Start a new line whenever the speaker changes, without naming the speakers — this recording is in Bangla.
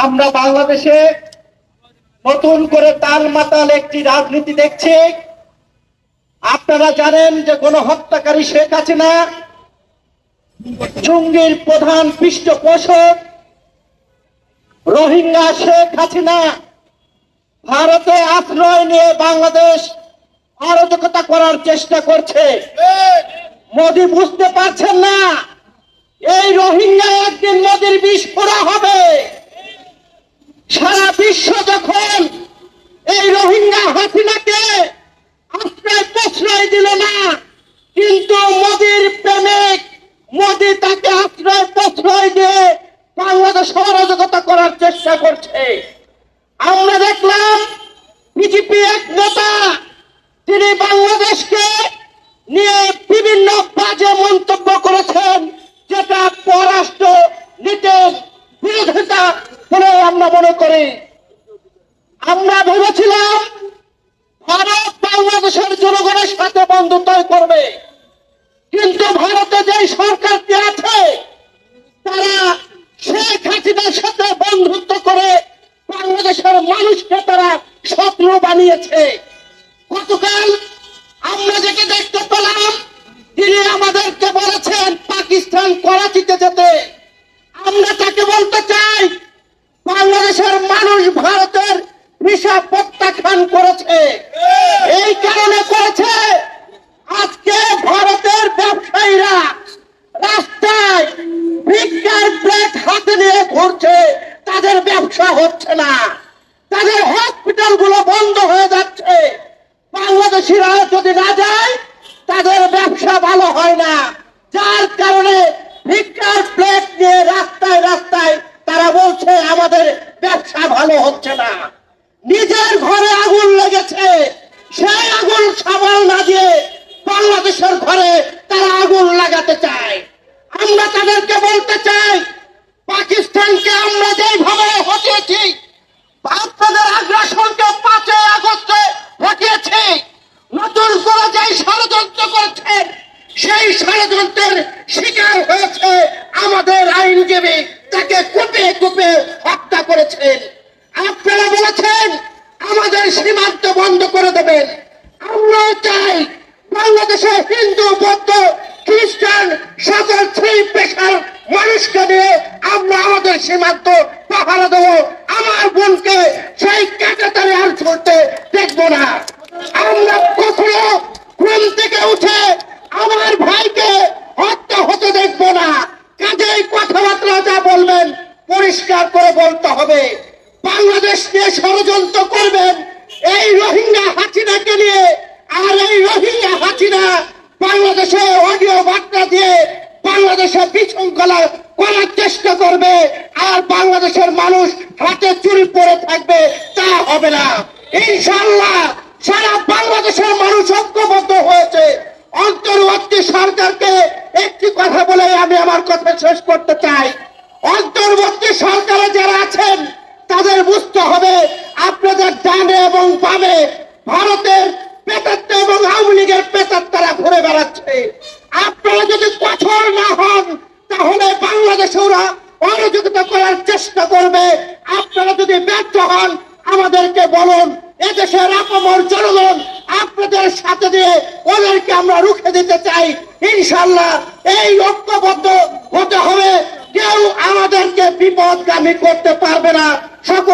আমরা বাংলাদেশে নতুন করে তালমাতাল একটি রাজনীতি দেখছি। আপনারা জানেন যে গণহত্যাকারী শেখ হাসিনা জঙ্গির প্রধান পৃষ্ঠপোষক রোহিঙ্গা শেখ হাসিনা ভারতে আশ্রয় নিয়ে বাংলাদেশ অরাজকতা করার চেষ্টা করছে। মোদি বুঝতে পারছেন না এই রোহিঙ্গা একদিন মোদির বিষ পোড়া হবে। সারা বিশ্ব যখন এই রোহিঙ্গা হাসিনাকে আশ্রয় প্রশ্রয় দিল না, কিন্তু মোদির প্রেমিক মোদি তাকে আশ্রয় প্রশ্রয় দিয়ে বাংলাদেশ অরাজকতা করার চেষ্টা করছে। আমরা দেখলাম বিজেপি এক নেতা তিনি বাংলাদেশকে নিয়ে বিভিন্ন বাজে মন্তব্য করেছেন, যেটা পররাষ্ট্র নীতির বিরোধিতা বলে আমরা মনে করি। আমরা ভেবেছিলাম ভারত বাংলাদেশের জনগণের সাথে বন্ধুত্ব করবে, কিন্তু ভারতে যে সরকারটি আছে তারা শেখ হাসিনার সাথে বন্ধুত্ব করে বাংলাদেশের মানুষকে তারা শত্রু বানিয়েছে। গতকাল আমরা যেটা দেখতে পেলাম, তিনি আমাদেরকে বলেছেন পাকিস্তান করাচিতে যেতে। আমরা তাকে বলতে চাই বাংলাদেশের মানুষ ভারতের ভিসা প্রত্যাখ্যান করেছে। এই কারণে করেছে আজকে ভারতের ব্যবসায়ীরা রাস্তায় ভিক্ষার প্লেট হাতে নিয়ে ঘুরছে, তাদের ব্যবসা হচ্ছে না, তাদের হসপিটাল গুলো বন্ধ হয়ে যাচ্ছে। বাংলাদেশিরা যদি না যায় তাদের ব্যবসা ভালো হয় না, যার কারণে ভিক্ষার প্লেট নিয়ে রাস্তায় রাস্তায় তারা বলছে আমাদের ব্যবসা ভালো হচ্ছে না। নিজের ঘরে আগুন লেগেছে, সেই আগুন সামাল না দিয়ে বাংলাদেশের ঘরে তারা আগুন লাগাতে চায়। আমরা তাদেরকে বলতে চাই পাকিস্তানকে আমরা যেভাবে হটিয়েছি, আপনাদের আগ্রাসনকে 5 আগস্টে হটিয়েছি, নতুন করে যে ষড়যন্ত্র করছেন সেই ষড়যন্ত্রের শিকার হয়েছে আমাদের আইনজীবী, তাকে কুপে কুপে হত্যা করেছেন। আপনারা বলেছেন আমাদের সীমান্ত বন্ধ করে দেবেন। আমরা চাই বাংলাদেশে হিন্দু, বৌদ্ধ, খ্রিস্টান সকল শ্রী পেশার মানুষকে নিয়ে আমরা আমাদের সীমান্ত পাহারা দেবো। আমার বোনকে সেই কাঁটাতারে আর ছুটতে দেখবো না। আমরা কখনো ঘুম থেকে উঠে আমার ভাইকে হত্যা হতে দেখবো না। কাজেই কথাবার্তা যা বলবেন পরিষ্কার করে বলতে হবে। বাংলাদেশ নিয়ে ষড়যন্ত্র করবেন এই রোহিঙ্গা হাসিনাকে নিয়ে, আর এই রোহিঙ্গা হাসিনা বাংলাদেশে অডিও বার্তা দিয়ে বাংলাদেশে বিশৃঙ্খলা করার চেষ্টা করবে, আর বাংলাদেশের মানুষ হাতে চুরি পড়ে থাকবে, তা হবে না ইনশাআল্লাহ। সারা বাংলাদেশের মানুষ ঐক্যবদ্ধ হয়েছে। অন্তর্বর্তী সরকারকে একটি কথা বলে আমি আমার কথা শেষ করতে চাই। অন্তর্বর্তী সরকারে যারা আছেন তাদের বুঝতে হবে আপনাদের ডানে এবং বামে ভারতের পেতাত্তা এবং আওয়ামী লীগের পেতাত্তারা ঘুরে বেড়াচ্ছে। আপনারা যদি কঠোর না হন তাহলে বাংলাদেশে ওরা অরাজকতা করার চেষ্টা করবে। আপনারা যদি ব্যর্থ হন আমাদেরকে বলুন, এদেশের আপামর জনগণ আপনাদের সাথে দিয়ে ওদেরকে আমরা রুখে দিতে চাই। ইনশাআল্লাহ এই ঐক্যবদ্ধ হতে হবে, কেউ আমাদেরকে বিপদগামী করতে পারবে না। সকল